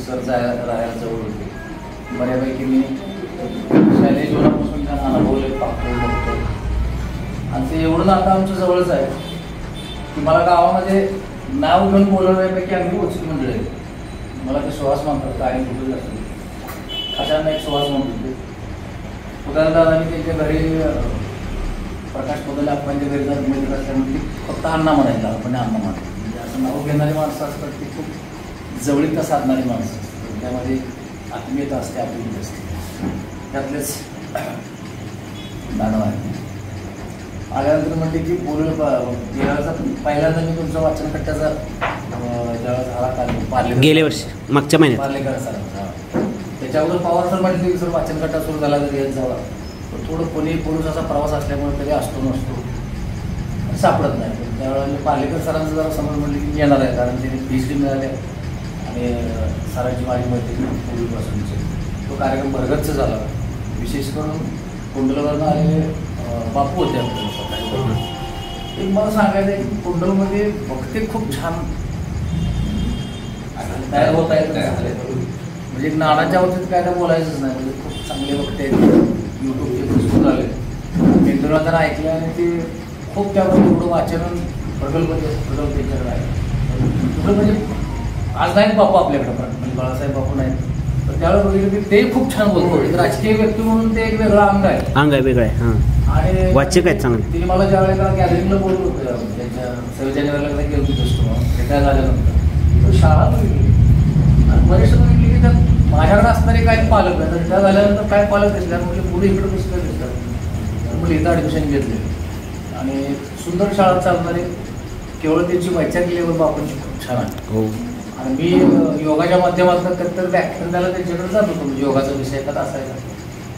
Sir राहायला जवळ होते. बऱ्यापैकी मी शालेय जीवनापासून त्यांना अनुभवले, पाहतो, बघतो. आणि ते एवढं आता आमच्या जवळच आहे की मला गावामध्ये नाव घेऊन बोलवण्यापैकी अगदी उचित मंडळी आहे. मला ते सुहास म्हणतात, काय कुठे जातात अशांना एक सुहास म्हणतो ते. उदाहरणार्थ त्यांच्या घरी प्रकाश बदल आपणच्या घरी जर मिळत असल्यामुळे ती फक्त अण्णा म्हणायला आपण अण्णा म्हणतो. म्हणजे असं नाव घेणारी माणसं असतात ती खूप जवळीकता साधणारी माणसं असतात. त्यामध्ये आत्मीयता असते, आत्मीयता असते. त्यातलेच दानव आहे. आल्यानंतर म्हणते की देवाचा पहिल्यांदा मी तुमचा वाचनकट्ट्याचा ज्यावेळेस झाला काल गेल्या वर्षी मागच्या महिन्यात पार्लेकर सरांचा, त्याच्यावर पवार सर म्हटले की सर वाचनकट्टा सुरू झाला तर येत जावा. पण थोडं कोणी पुरुषाचा प्रवास असल्यामुळे कधी असतो नसतो सापडत नाही. पण त्यावेळेला पार्लेकर सरांचं जरा समज म्हटलं की येणार आहे, कारण त्यांनी PhD मिळाले आणि सरांची माझी मैत्री पूर्वीपासूनची. तो कार्यक्रम भरगच्च झाला. विशेष करून कुंडलवरनं आलेले बापू होते आपल्याला. एक मला सांगायचं आहे की कुंडलमध्ये वक्ते खूप छान तयार होत आहेत. म्हणजे नानाच्या बाबतीत काय काय बोलायचंच नाही. म्हणजे खूप चांगले वक्ते आहेत. यूट्यूबचे पुस्तक झाले, मेंदूला जरा ऐकले आणि ते खूप त्यामध्ये एवढं वाचन प्रगल्भ त्यांच्याकडे आहे. तुझं म्हणजे आज नाहीत बापू आपल्याकडे, म्हणजे बाळासाहेब बापू नाहीत, तर त्यावेळेस बघितलं की ते खूप छान बोलतो. एक राजकीय व्यक्ती म्हणून ते एक वेगळं अंग आहे, वेगळं आहे. आणि वाचक आहेत चांगले. तिने मला ज्या वेळेला गॅदरिंगला बोललो होतं त्यांच्या 26 जानेवारीला गेलो होतो रिटायर झाल्यानंतर, शाळा बघितली आणि वरिष्ठ बघितली की त्यात माझ्याकडे असणारे काय पालक नाही. रिटायर झाल्यानंतर काय पालक दिसतात म्हणजे पुढे इकडे पुस्तकं दिसतात. मुली इथं ॲडमिशन घेतले आणि सुंदर शाळा चालणारे. केवळ त्यांची वैचारिक लेवल बापूंची खूप छान आहे. आणि मी योगाच्या माध्यमातून तर व्याख्यान द्यायला त्यांच्याकडे जात होतो. म्हणजे योगाचा विषय एखादा असायचा,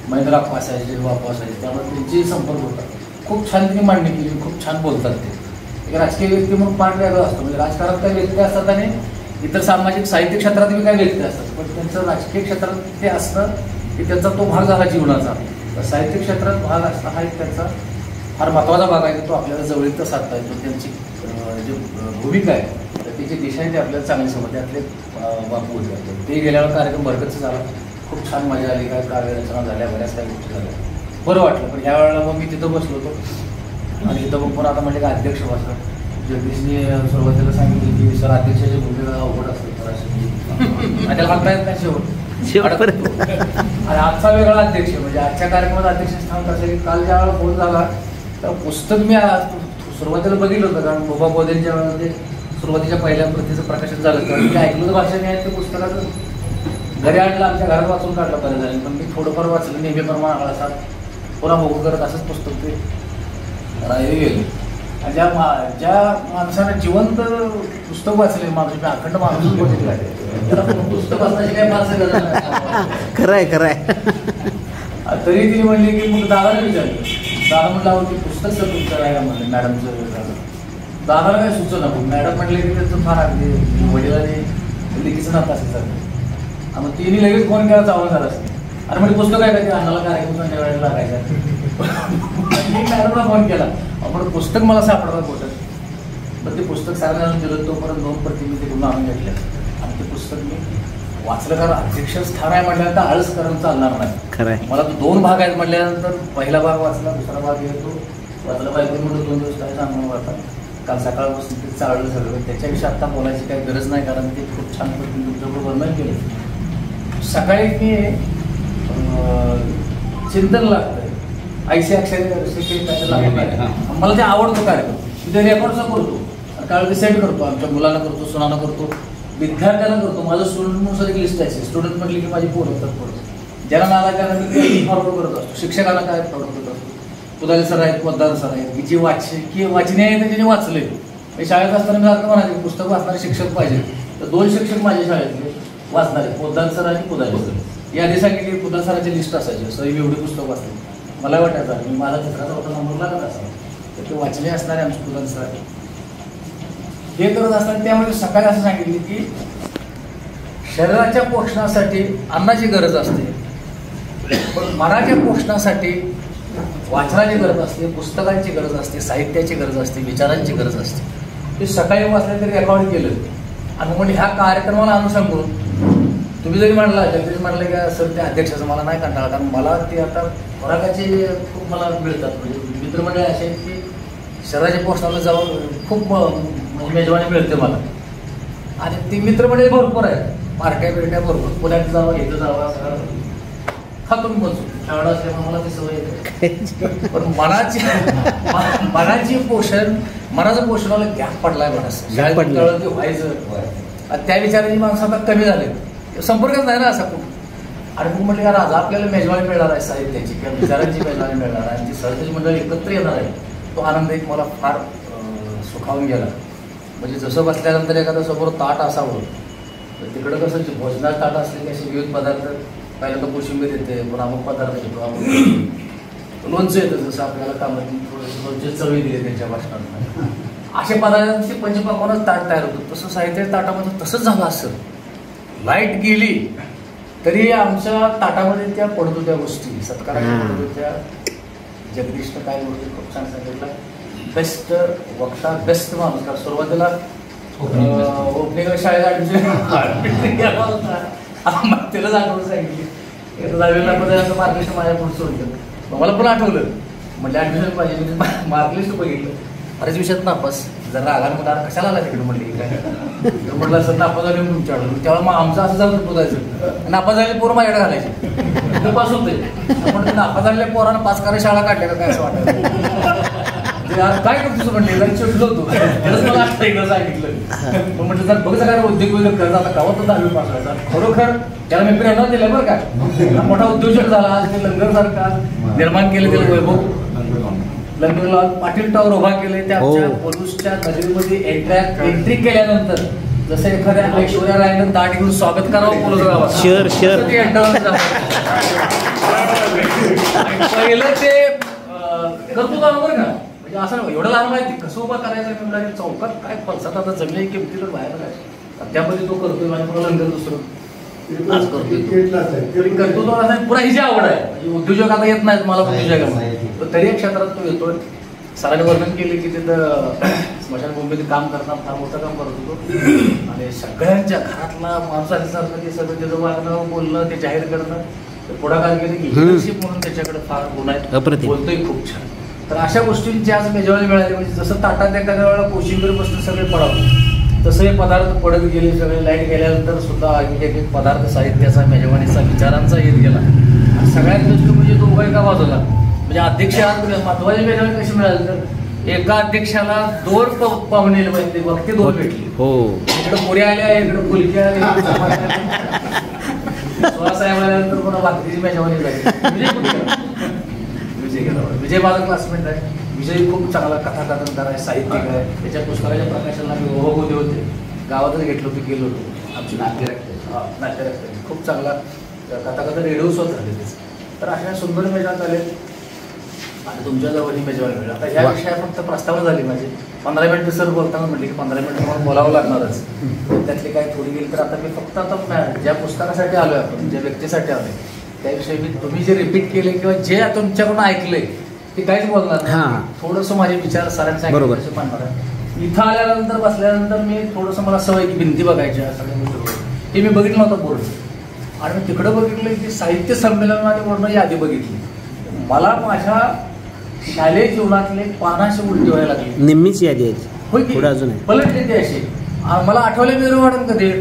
महेंद्र बापू असायचे, बापू असायचे, त्यामुळे त्यांची संपर्क होता. खूप छान त्यांनी मांडणी केली, खूप छान बोलतात ते. एक राजकीय व्यक्ती म्हणून पाठ वेगळं असतं. म्हणजे राजकारणात काही व्यक्ती असतात आणि इतर सामाजिक साहित्य क्षेत्रात काही व्यक्ती असतात, पण त्यांचं राजकीय क्षेत्रात ते असतं की त्यांचा तो भाग झाला जीवनाचा. तर साहित्य क्षेत्रात भाग असता हा एक त्यांचा फार महत्त्वाचा भाग आहे की तो आपल्याला जवळीकता साधता येतो. त्यांची जी भूमिका आहे तर त्याची दिशाने ते आपल्याला चांगली समजते. त्यातले बापू होते, ते गेल्यावर कार्यक्रम भरगच्च झाला. खूप छान मजा आली, काय काव्यरचना झाल्या, बऱ्याच काही गोष्टी झाल्या, बरं वाटलं. पण ह्या वेळेला मग मी तिथं बसलो होतो आणि तिथं मग पण आता म्हणजे अध्यक्ष बसला. जगदीशने सुरुवातीला सांगितलं की सर अध्यक्षाची भूमिका अवघड असते तर अशी त्याला म्हणता येत नाही शेवट. आणि आजचा वेगळा अध्यक्ष म्हणजे आजच्या कार्यक्रमात अध्यक्षस्थान कसं की काल ज्या वेळेला फोन झाला तर पुस्तक मी सुरुवातीला बघितलं होतं, कारण बोबा बोधेंच्या वेळेला ते सुरुवातीच्या पहिल्या प्रतीचं प्रकाशन झालं तर मी ऐकलं भाषेने आहे ते पुस्तकाचं घरी आणलं, आमच्या घरात वाचून काढलं बरं झालं. पण मी थोडंफार वाचलं नेहमीप्रमाणे असा पुन्हा बघू करत असंच पुस्तक ते राहिले गेले. आणि ज्या माणसानं जिवंत पुस्तक वाचले, माणूस अखंड माणूस बघितला त्याला पुस्तक वाचण्याची काही माणसं गरज नाही. खरं आहे. तरी तिने म्हणले की मग दादाला विचारलं, दादा म्हणलं अहो ते पुस्तक सर तुमचं आहे का म्हणलं मॅडमचं झालं. दादाला काय सुचना, मॅडम म्हणले की त्याचं फार अगदी वडिलांनी लिखीचं नातं असेल सर. मग तिने लगेच फोन केला चावून झाला असते आणि म्हणजे पुस्तक आहे का ते अन्नाला कार्यक्रम संध्याकाळी लागायचा. मी मॅडमला फोन केला, आपण पुस्तक मला सापडलं कुठं. पण ते पुस्तक साधारण दिलं, तोपर्यंत 2 प्रती मी ते आणून घेतल्या आणि ते पुस्तक मी वाचलं. कारण अध्यक्ष स्थान आहे म्हटल्यानंतर आळस करून चालणार नाही. खरं मला तो 2 भाग आहेत म्हटल्यानंतर पहिला भाग वाचला, दुसरा भाग येतो वाचला पाहिजे म्हणून 2 दिवस काय सांगून वाटला. काल सकाळपासून ते चाललं सगळं, त्याच्याविषयी आत्ता बोलायची काही गरज नाही कारण ते खूप छान पद्धतीने तुमच्याबरोबर वर्णन केलं. सकाळी मी चिंतन लागतं ऐशी अक्षर लागत मला ते आवडतो कार्यक्रम. मी ते रेकॉर्डचा करतो, काळ सेट करतो, आमच्या मुलांना करतो, सुनांना करतो, विद्यार्थ्यांना करतो. माझं स्टुडंट म्हणून एक लिस्ट आहे. स्टुडंट म्हटली की माझी पोरं होतात, पोरं ज्यांना नाला त्यांना मी फॉलो करत असतो. शिक्षकांना काय फॉलो करत असतो. पुदारी सर आहेत, पोद्दार सर आहेत की जी वाचने आहे त्याने वाचले. शाळेत असताना मी सारखं म्हणाले पुस्तक वाचणारे शिक्षक पाहिजे, तर 2 शिक्षक माझ्या शाळेतले वाचणारे, पोद्दार सर आणि पुदारी सर. यादी सांगितली पुदार सरांची लिस्ट असायची, सर एवढी पुस्तक वाचली. मला वाटायचं मी माझा चित्राचा होता नंबर लागत असा तर ते वाचले असणारे आमचे पुदार सर हे करत असताना. त्यामध्ये सकाळी असं सांगितले की शरीराच्या पोषणासाठी अन्नाची गरज असते, पण मनाच्या पोषणासाठी वाचनाची गरज असते, पुस्तकांची गरज असते, साहित्याची गरज असते, विचारांची गरज असते. ते सकाळी वाचले तरी रेकॉर्ड केलं आणि म्हणजे ह्या कार्यक्रमाला अनुसंगून तुम्ही जरी म्हणला जगदीश म्हणलं की सर त्या अध्यक्षाचं मला नाही कंटाळा, कारण मला ते आता खोराकाचे खूप मला मिळतात. म्हणजे मित्रमंडळी असे आहेत की शहराच्या पोस्टाला जाऊन खूप मेजवानी मिळते मला. आणि ती मित्रमंडळी भरपूर आहेत, पार्ट्या बिरट्या भरपूर, पुण्यात जावं इथं जावं सगळं खातो मी बसू. शाळा असल्यामुळे मला ती सवय येते. पण मनाची पोषण, मनाचं पोषणाला गॅप पडलाय बराच पडलं ते व्हायचं. त्या विचाराची माणसं आता कमी झाले, संपर्कच नाही ना असा खूप. आणि खूप म्हटलं का राजा आपल्याला मेजवानी मिळणार आहे साहित्याची किंवा विचारांची मेजवानी मिळणार आहे आणि ती सहजाची मंडळी एकत्र येणार आहे, तो आनंद एक मला फार सुखावून गेला. म्हणजे जसं बसल्यानंतर एखादं समोर ताट असावं, तर तिकडं कसं भोजनात ताट असले की असे विविध पदार्थ, पहिल्यांदा कोशिंबीर येते, पण अमुक पदार्थ येतो, अमुक लोणचं येतं, जसं आपल्याला कामातून थोडंसं लोणचे चवी दिले त्यांच्या भाषणात, अशा पदार्थांची पंचपाकवानच ताट तयार होतं. तसं साहित्य ताटामध्ये तसंच झालं असं. लाईट गेली तरी आमच्या ताटामध्ये त्या पडतो त्या गोष्टी सत्काराच्या पडतो त्या. जगदीशनं काय गोष्टी खूप छान सांगितलं, बेस्ट वक्ता, बेस्ट माणूस. कारण सुरुवातीला ओपनिंग शाळेत ऍडमिशन गेला होता, त्याला आठवून सांगितली 10वीला पण मार्कलिस्ट माझ्या पुढे सोडलं. मला पण आठवलं, म्हणजे ऍडमिशन पाहिजे, मार्कलिस्ट बघितलं, बऱ्याच विषयात नापास. जरा आला म्हणा कशाला आला तिकडे म्हटलं काय, म्हटलं असं नापास झाले तुमच्या तेव्हा मग आमचं असं जाऊन पोजायचं, नापास झालेले पोरं माझ्याकडे घालायचे, पास होते. पण नापास झालेल्या पोरानं पास करायला शाळा काढल्या का काय असं वाटायचं. काय करतो म्हणले चिडलो होतो, त्यालाच मला आता एकदा सांगितलं. म्हटलं जर बघ सगळ्या उद्योग वगैरे करत आता गावात 10वी पास व्हायचा. खरोखर त्याला मी प्रेरणा दिलं बरं का. मोठा उद्योजक झाला, ते लंगर सारखा निर्माण केलं, त्याला वैभव लंगरला पाटील टॉवर उभा केले. त्याच्या पोलिसच्या नजरेमध्ये एंट्री केल्यानंतर जसं एखाद्या ऐश्वर्या रायनं दाट घेऊन स्वागत करावं पोलीस गावात, पहिलं ते करतो का बरं का. म्हणजे असं एवढं लहान माहिती कसं उभा करायचं म्हणजे चौकात काय पलसात आता जमले किमती तर बाहेर काय त्यामध्ये तो करतोय. माझ्या पुन्हा लंगर दुसरं आज करतोय, करतो तो असा पुन्हा हिची आवड आहे. उद्योजक आता येत नाहीत मला उद्योजकामध्ये, तरी एक क्षेत्रात तो येतोय. सरांनी वर्णन केले की तिथं स्मशानभूमीमध्ये काम करताना फार मोठं काम करत होतो आणि सगळ्यांच्या घरातला माणसासारखं ते सगळं त्याचं वागणं बोलणं ते जाहीर करणं, पुढाकार केले की लिडरशिप म्हणून त्याच्याकडे फार गुण आहेत, बोलतोय खूप छान. तर अशा गोष्टींची आज मेजवानी मिळाली. म्हणजे जसं ताटात एखाद्या वेळेला कोशिंबीर बसतं सगळे पडावं, तसं हे पदार्थ पडत गेले. सगळे लाईट गेल्यानंतर सुद्धा एक एक पदार्थ साहित्याचा, मेजवानीचा, विचारांचा येत गेला. सगळ्यात गोष्ट म्हणजे तो एका बाजूला म्हणजे अध्यक्ष महत्वाची मेजवानी कशी मिळाली तर एका अध्यक्षाला 2 पाहुणे म्हणजे वक्ते 2 भेटले. इकडे पुऱ्या आल्या, इकडे फुलक्या आल्या, 16 साहेब आल्यानंतर पुन्हा भाकरीची मेजवानी झाली. विजय माझा क्लासमेट आहे. विजय खूप चांगला कथाकथनकार आहे, साहित्यिक आहे. त्याच्या पुस्तकाच्या प्रकाशनाला मी ओहोगोदे होते, गावातच घेतलो होतो, गेलो होतो. आमची नाट्यरक्त खूप चांगला कथाकथन रेडिओ शो झाले त्याचे. तर अशा सुंदर मेजवान झाले आणि तुमच्याजवळ ही मेजवानी मिळेल. आता ह्या विषया फक्त प्रस्तावना झाली माझी. 15 मिनिटं सर बोलताना म्हटले की 15 मिनिटं मला बोलावं लागणारच. त्यातली काय थोडी गेली तर आता मी फक्त आता ज्या पुस्तकासाठी आलोय आपण, ज्या व्यक्तीसाठी आलोय त्याविषयी मी तुम्ही जे रिपीट केले किंवा जे तुमच्याकडून ऐकलंय ते काहीच बोलणार नाही. थोडंसं माझे विचार सरांचे मांडणार आहे. इथं आल्यानंतर बसल्यानंतर मी थोडंसं मला सवय की भिंती बघायच्या सगळ्या गोष्टी ते मी बघितलं नव्हतं बोर्ड. आणि मी तिकडं बघितलं की साहित्य संमेलन आणि बोर्ड यादी बघितली. मला माझ्या शालेय जीवनातले 500 उलटी व्हायला लागली. निम्मीच यादी आहे होय की पलटले ते अशी. मला आठवले वेगळं वाटून कधी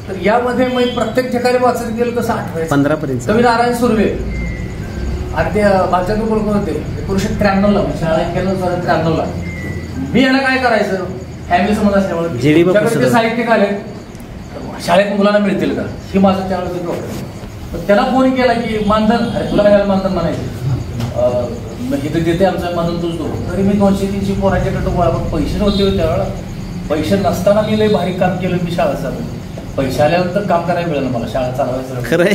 तर यामध्ये मी प्रत्येक ठिकाणी वाचत गेलो तसं आठवायचं. 15पर्यंत कवी नारायण सुर्वे आणि ते भाजप कोलकर होते 1993ला शाळा केलं 93ला. मी याला काय करायचं फॅमिली समज असल्यामुळे साहित्यिक आले शाळेत मुलांना मिळतील का ही माझं त्यावेळेस डॉक्टर. त्याला फोन केला की मानधन, अरे तुला काय मानधन म्हणायचे इथे देते आमचं मानधन तुझ दो. तरी मी 200-300 पोरांच्याकडे गोळा पण पैसे नव्हते त्यावेळेला. पैसे नसताना मी लय भारी काम केलं. मी शाळा चालू पैसे आल्यानंतर काम करायला मिळालं मला शाळा चालवायचं खरंय.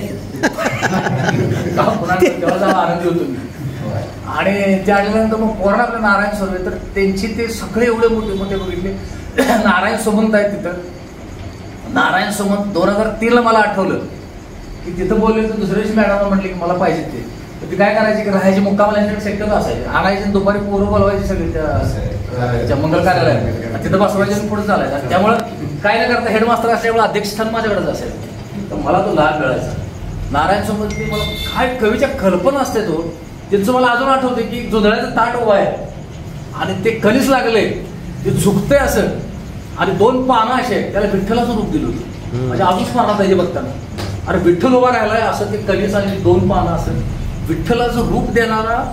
तेव्हा जाऊन आनंदी होतो मी. आणि ते आल्यानंतर मग पोरांना आपल्या नारायण सुर्वे तर त्यांची ते सगळे एवढे मोठे मोठे बघितले. नारायण सुमंत आहेत तिथं. नारायण सुमंत 2003ला मला आठवलं की तिथं बोलले तर दुसऱ्या दिवशी मॅडमला म्हटले की मला पाहिजे ते काय करायचे की राहायचे मुक्कामाला यांच्याकडे सेक्टर असायचे. आणायचे दुपारी पोरं बोलवायचे सगळे त्या मंगल कार्यालयात तिथं बसवायचे पुढे चालायचं. त्यामुळे काय न करता हेडमास्टर असल्यामुळे अध्यक्षस्थान माझ्याकडेच असायचं. तर मला तो लहान मिळायचा. नारायण समोर ते मला काय कवीच्या कल्पना असते तो त्यांचं मला अजून आठवते की जोंधळ्याचं ताट उभा आहे आणि ते कणीस लागले ते झुकते असं आणि 2 पानं असे आहेत, त्याला विठ्ठलाचं रूप दिलं होतं. म्हणजे अजून स्मरणात आहे बघताना, अरे विठ्ठल उभा राहिलाय असं ते कणीस आणि 2 पानं असं विठ्ठलाचं रूप देणारा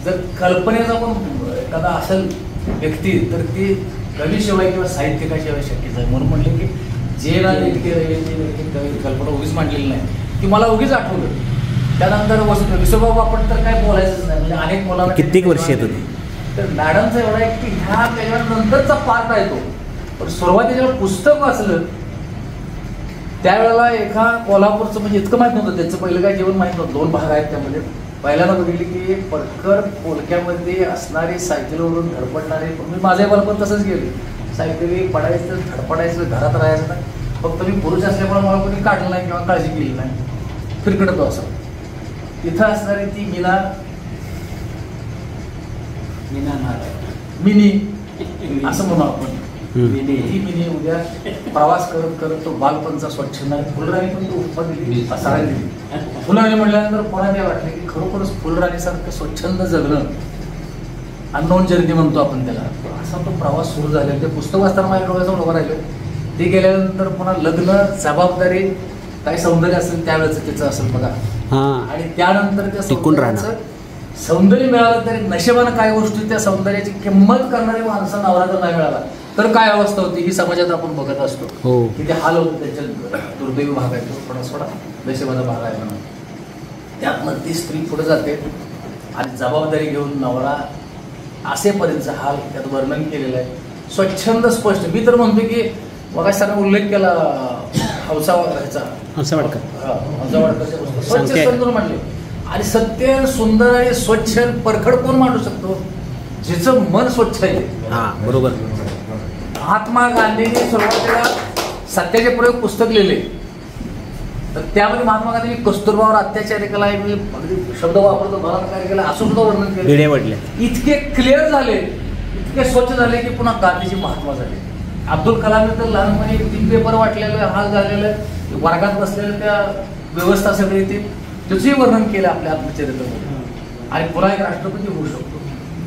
जर कल्पनेचा पण एखादा असेल व्यक्ती तर ती कवीशिवाय किंवा साहित्यिकाशिवाय शक्यच आहे. म्हणून म्हणले की जे ना कवी कल्पना उगीच मांडलेली नाही की मला उगीच आठवलं. त्यानंतर विसोबाबा आपण तर काय बोलायचंच नाही, म्हणजे अनेक मुलांना कित्येक वर्ष येत होती. तर मॅडमचं एवढं आहे की ह्या त्याच्यानंतरचा पार्ट आहे तो. पण सुरुवातीला पुस्तक वाचलं त्यावेळेला एका कोल्हापूरचं म्हणजे इतकं माहित नव्हतं त्याचं पहिलं काय जीवन माहित नव्हतं. 2 भाग आहेत त्यामध्ये. पहिल्यांदा बघितली की परकर पोलक्यामध्ये असणारे सायकलवरून धडपडणारे, मी माझ्या मला पण तसंच गेले, सायकली पडायचं धडपडायचं घरात राहायचं नाही. फक्त मी पुरुष असल्यामुळे मला कोणी काढलं नाही किंवा काळजी केली नाही, फिरकडतो असं. तिथं असणारी ती मिनी असं म्हणू आपण, ती मिनी उद्या प्रवास करत करत तो बालपणचा स्वच्छंद फुलराणी पण तो उत्पन्न दिली असायला दिली. फुलराणी म्हटल्यानंतर कोणा ते वाटले की खरोखरच फुलराणीसारखं स्वच्छंद जगणं, अननोन जर्नी म्हणतो आपण त्याला, असा तो प्रवास सुरू झाला. ते पुस्तक वाचताना माझ्या डोळ्यासमोर उभं राहिलं. ते गेल्यानंतर पुन्हा लग्न, जबाबदारी, काही सौंदर्य असेल त्यावेळेच त्याचं असेल बघा, आणि त्यानंतर त्या सौंदर्याचं सौंदर्य मिळालं तरी नशिबानं काय गोष्टी त्या सौंदर्याची किंमत करणारी माणसं नवरा जर नाही मिळाला तर काय अवस्था होती ही समाजात आपण बघत असतो. की ते हाल होतं त्यांच्या दुर्दैवी भाग आहे तो, पण थोडा नशिबाचा भाग आहे म्हणून. त्यातनं ती स्त्री पुढे जाते आणि जबाबदारी घेऊन नवरा असेपर्यंत हाल त्यात वर्णन केलेलं आहे. स्वच्छंद स्पष्ट. मी तर म्हणतो की मगाशी त्यांना उल्लेख केला हंसावाडकरच्या स्वच्छ सुंदर म्हणले. आणि सत्य सुंदर आणि स्वच्छ परखड कोण मांडू शकतो? जिचं मन स्वच्छ आहे. बरोबर. महात्मा गांधींनी सुरुवातीला सत्याचे प्रयोग पुस्तक लिहिले, तर त्यामध्ये महात्मा गांधींनी कस्तुरबावर अत्याचार केला, मी अगदी शब्द वापरतो, बलात्कार केला असं सुद्धा वर्णन केलं. इतके क्लिअर झाले, इतके स्वच्छ झाले की पुन्हा गांधीजी महात्मा झाले. अब्दुल कलाम तर लहानपणी 3 पेपर वाटलेलं, हाल झालेलं, वर्गात बसलेलं, त्या व्यवस्था सगळी ती त्याचंही वर्णन केलं आपल्या आत्मचरित्रामध्ये. आणि पुन्हा एक राष्ट्रपती होऊ शकतो.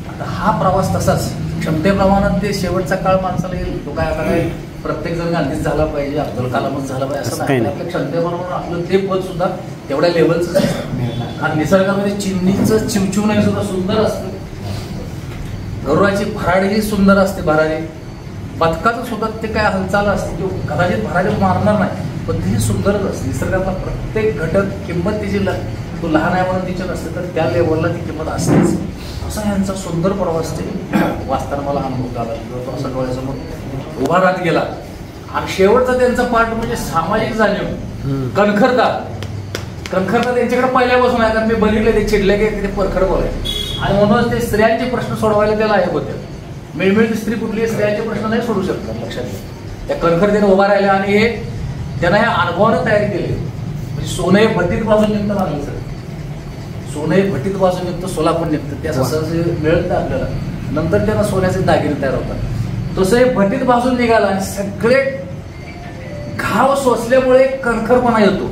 आता हा प्रवास तसाच क्षमतेप्रमाणात ते शेवटचा काळ माणसाला येईल. तो काय आता काय प्रत्येक जण गांधीच झाला पाहिजे, अब्दुल कलामच झाला पाहिजे असं नाही. आपल्या क्षमतेप्रमाणे आपलं ते पद सुद्धा तेवढ्या लेवलचं असतं. आणि निसर्गामध्ये चिमणीचं चिवचिवणं सुद्धा सुंदर असतं, गरुडाची भराडी ही सुंदर असते, भरारी. बदकाचं सुद्धा ते काय हालचाल असते की कदाचित भरारी मारणार नाही, पण ती सुंदरच असते. निसर्गातला प्रत्येक घटक किंमत तिची तो लहान आहे म्हणून तिची नसते, तर त्या लेवलला ती किंमत असतेच. असा यांचा सुंदर प्रवास ते वाचताना मला अनुभव आला किंवा तो असा डोळ्यासमोर उभा राहत गेला. आणि शेवटचा त्यांचा पार्ट म्हणजे सामाजिक जाणीव, कणखरता त्यांच्याकडे पहिल्यापासून आहे. कारण मी बघितले ते चिडले की ते परखड बोलायचे. आणि म्हणूनच ते स्त्रियांचे प्रश्न सोडवायला त्याला हे होते. मिळमिळती स्त्री कुठली स्त्रियांचे प्रश्न नाही सोडू शकतात, लक्षात घ्या. त्या कणखरतेने उभा राहिल्या आणि हे त्यांना ह्या अनुभवानं तयार केले. म्हणजे सोनं हे भट्टीत बाजून निघतं लागलं सर, सोनं हे भट्टीत बाजून निघतं, सोलापूर निघतं, त्या सहज मिळत नाही आपल्याला. नंतर त्यांना सोन्याचे दागिने तयार होतात. तसं हे भट्टीत बाजून निघाला आणि सगळे घाव सोसल्यामुळे कणखरपणा येतो.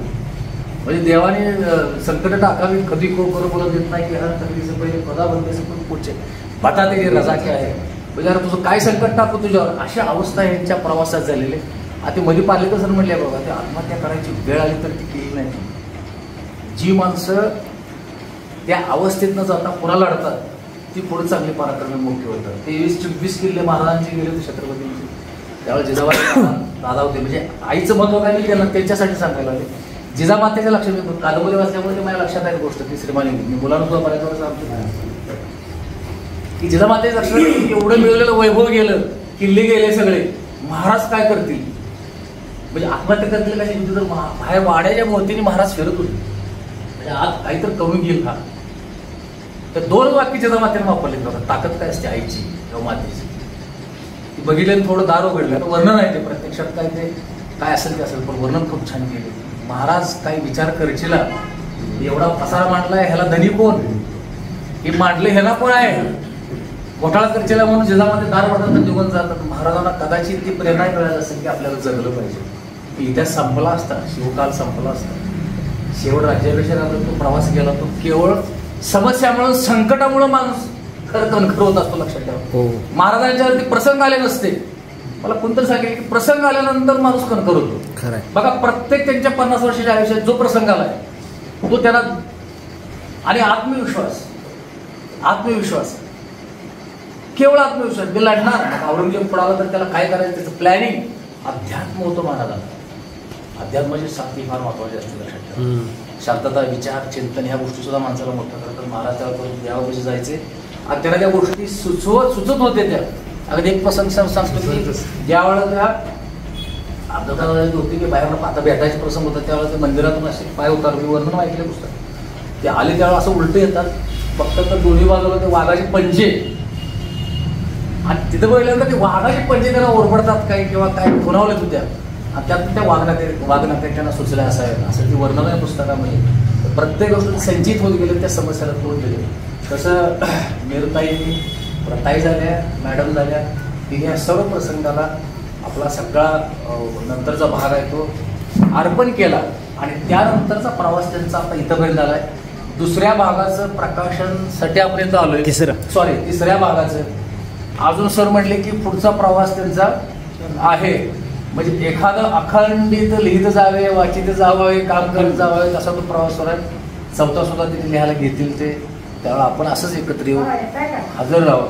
म्हणजे देवाने संकट टाकावी कधी करू बोलत येत नाही की हर तकलीचे पहिले पदा बनते पण पुढचे बटा ते रजा काय आहे, म्हणजे अरे तुझं काय संकट टाकू तुझ्यावर, अशा अवस्था यांच्या प्रवासात झालेले. आता मध्ये पार्लेकर सर म्हणले बघा, ते आत्महत्या करायची वेळ आली तर ती केली नाही. जी माणसं त्या अवस्थेतनं जाता पुन्हा लढतात ती पुढे चांगली पराक्रमी मुख्य होतात. 23-24 किल्ले महाराजांचे गेले होते छत्रपतींचे, त्यावेळेस जिजाबाई दादा होते. म्हणजे आईचं महत्व काय मी त्यांना त्यांच्यासाठी सांगायला आले. जिजामातेच्या लक्षात येतो, कादंबरी वाचल्यामुळे माझ्या लक्षात आहे गोष्ट ती श्रीमानी मी मुलांना सुद्धा बऱ्याच वेळेस सांगतो की जिजामातेच्या लक्षात एवढं मिळवलेलं वैभव गेलं, किल्ले गेले सगळे, महाराज काय करतील, म्हणजे आत्महत्या करतील कशी, तर बाहेर वाड्याच्या भोवतीने महाराज फिरत होते, म्हणजे आज काहीतरी कमी घेईल हा. तर 2 वाक्य जिजामातेने वापरले बघा, ताकद काय असते आईची किंवा मातेची. ती बघितले थोडं दार उघडलं, वर्णन आहे ते प्रत्यक्षात काय ते काय असेल ते असेल, पण वर्णन खूप छान केले. महाराज काही विचार करशीला, एवढा पसारा मांडलाय, ह्याला धनी कोण, हे मांडले ह्याला कोण आहे, घोटाळा करशीला म्हणून जिजामाते दार वाटत निघून जातात. महाराजांना कदाचित ती प्रेरणा मिळाली असेल की आपल्याला जगलं पाहिजे. इतिहास संपला असता, शिवकाल संपला असता. शेवट राज्याभिषेकाचा तो प्रवास केला, तो केवळ समस्यामुळे संकटामुळे माणूस खरं कणखर होत असतो. लक्षात ठेवा, हो महाराजांच्यावरती प्रसंग आले नसते. मला कोणतरी सांगेल की प्रसंग आल्यानंतर माणूस कणखर होतो. खरंय. बघा, प्रत्येक त्यांच्या 50 वर्षाच्या आयुष्यात जो प्रसंग आलाय तो त्यांना, आणि आत्मविश्वास केवळ आत्मविश्वास. मी लढणार. औरंगजेब पडाला तर त्याला काय करायचं, त्याचं प्लॅनिंग. अध्यात्म होतं महाराजांना. अध्यात्माची साथी फार महत्वाची असते. लक्षात ठेवा, शांतता, विचार, चिंतन ह्या गोष्टी सुद्धा माणसाला मोठं करतात. महाराज देवापाशी जायचे आणि त्यांना त्या गोष्टी सुचत होते. त्या अगदी एक प्रसंग सांगतो की ज्यावेळेला होती की बाहेर आता भेटायचे प्रसंग होता, त्यावेळेला ते मंदिरातून असे पाय उतार, मी वर्णन ऐकले पुस्तक. ते आले त्यावेळेला असं उलटे येतात, फक्त तर दोन्ही बाजूला ते वाघाचे पंजे, आणि तिथं बघितल्यानंतर ते वाघाचे पंजे त्यांना ओरबडतात काय किंवा काय खुणावले होत्या, आणि त्यातून त्या वाघनाथे त्यांना सुचल्या असं ती वर्णन आहे पुस्तकामध्ये. प्रत्येक गोष्ट संचित होत गेले, त्या समस्याला तोड दिले. तसं मेरुताई, प्रताई झाल्या, मॅडम झाल्या, तिने या सर्व प्रसंगाला आपला सगळा नंतरचा भाग आहे तो अर्पण केला. आणि त्यानंतरचा प्रवास त्यांचा आता इथंपर्यंत आलाय. दुसऱ्या भागाचं प्रकाशन सट्यापर्यंत आलोय. तिसऱ्या भागाचं अजून सर म्हटले की पुढचा प्रवास त्यांचा आहे. म्हणजे एखादं अखंडित लिहित जावे, वाचित जावे, काम करत जावे, तसा तो प्रवास होणार. चौथा सुद्धा तिथे लिहायला घेतील ते. त्यावेळेला आपण असंच एकत्र येऊ, हजर राहावं.